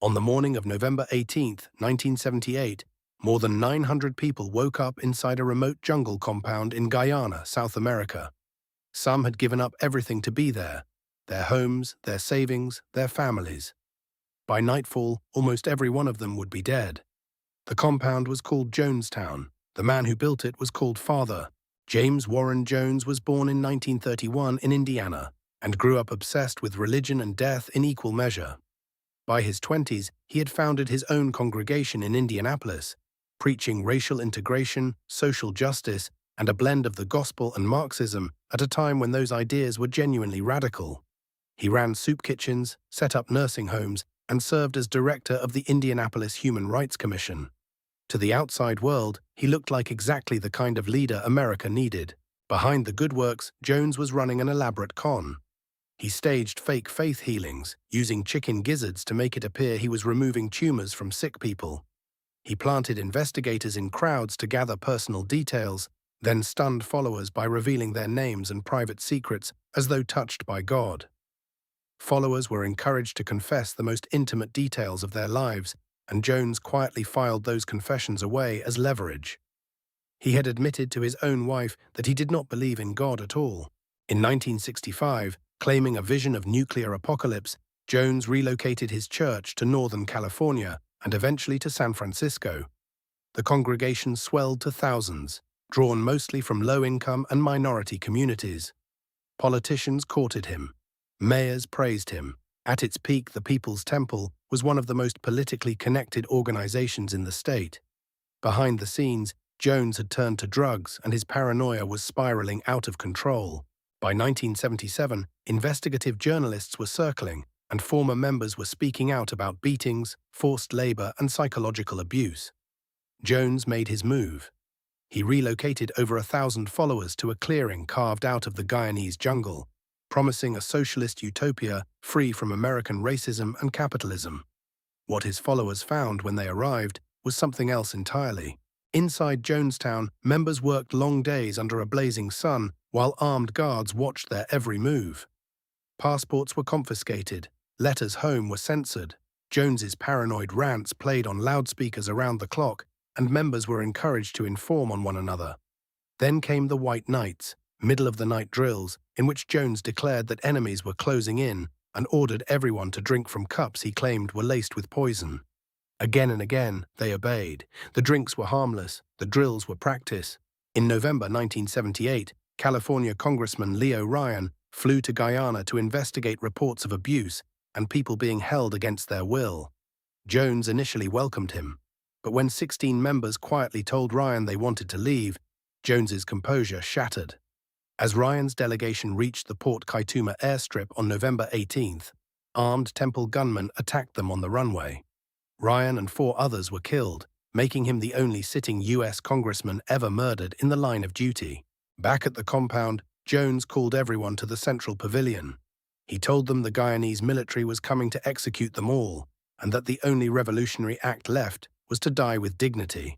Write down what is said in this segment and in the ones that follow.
On the morning of November 18, 1978, more than 900 people woke up inside a remote jungle compound in Guyana, South America. Some had given up everything to be there: their homes, their savings, their families. By nightfall, almost every one of them would be dead. The compound was called Jonestown. The man who built it was called Father. James Warren Jones was born in 1931 in Indiana and grew up obsessed with religion and death in equal measure. By his 20s, he had founded his own congregation in Indianapolis, preaching racial integration, social justice, and a blend of the gospel and Marxism at a time when those ideas were genuinely radical. He ran soup kitchens, set up nursing homes, and served as director of the Indianapolis Human Rights Commission. To the outside world, he looked like exactly the kind of leader America needed. Behind the good works, Jones was running an elaborate con. He staged fake faith healings, using chicken gizzards to make it appear he was removing tumors from sick people. He planted investigators in crowds to gather personal details, then stunned followers by revealing their names and private secrets as though touched by God. Followers were encouraged to confess the most intimate details of their lives, and Jones quietly filed those confessions away as leverage. He had admitted to his own wife that he did not believe in God at all. In 1965, claiming a vision of nuclear apocalypse, Jones relocated his church to Northern California and eventually to San Francisco. The congregation swelled to thousands, drawn mostly from low-income and minority communities. Politicians courted him. Mayors praised him. At its peak, the People's Temple was one of the most politically connected organizations in the state. Behind the scenes, Jones had turned to drugs and his paranoia was spiraling out of control. By 1977, investigative journalists were circling, and former members were speaking out about beatings, forced labor, and psychological abuse. Jones made his move. He relocated over 1,000 followers to a clearing carved out of the Guyanese jungle, promising a socialist utopia free from American racism and capitalism. What his followers found when they arrived was something else entirely. Inside Jonestown, members worked long days under a blazing sun while armed guards watched their every move. Passports were confiscated, letters home were censored, Jones's paranoid rants played on loudspeakers around the clock, and members were encouraged to inform on one another. Then came the White Nights, middle-of-the-night drills, in which Jones declared that enemies were closing in and ordered everyone to drink from cups he claimed were laced with poison. Again and again, they obeyed. The drinks were harmless, the drills were practice. In November 1978, California Congressman Leo Ryan flew to Guyana to investigate reports of abuse and people being held against their will. Jones initially welcomed him, but when 16 members quietly told Ryan they wanted to leave, Jones's composure shattered. As Ryan's delegation reached the Port Kaituma airstrip on November 18th, armed temple gunmen attacked them on the runway. Ryan and 4 others were killed, making him the only sitting U.S. congressman ever murdered in the line of duty. Back at the compound, Jones called everyone to the central pavilion. He told them the Guyanese military was coming to execute them all, and that the only revolutionary act left was to die with dignity.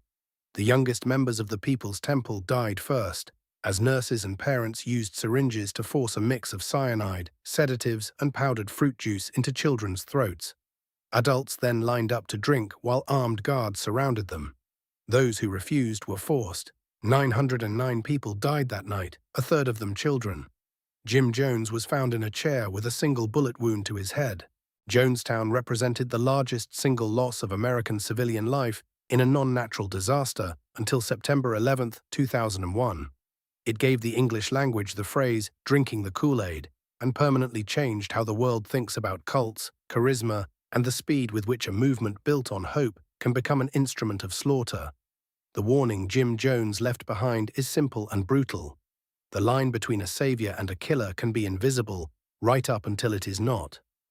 The youngest members of the People's Temple died first, as nurses and parents used syringes to force a mix of cyanide, sedatives, and powdered fruit juice into children's throats. Adults then lined up to drink while armed guards surrounded them. Those who refused were forced. 909 people died that night, a third of them children. Jim Jones was found in a chair with a single bullet wound to his head. Jonestown represented the largest single loss of American civilian life in a non-natural disaster until September 11, 2001. It gave the English language the phrase "drinking the Kool-Aid" and permanently changed how the world thinks about cults, charisma, and the speed with which a movement built on hope can become an instrument of slaughter. The warning Jim Jones left behind is simple and brutal. The line between a savior and a killer can be invisible, right up until it is not.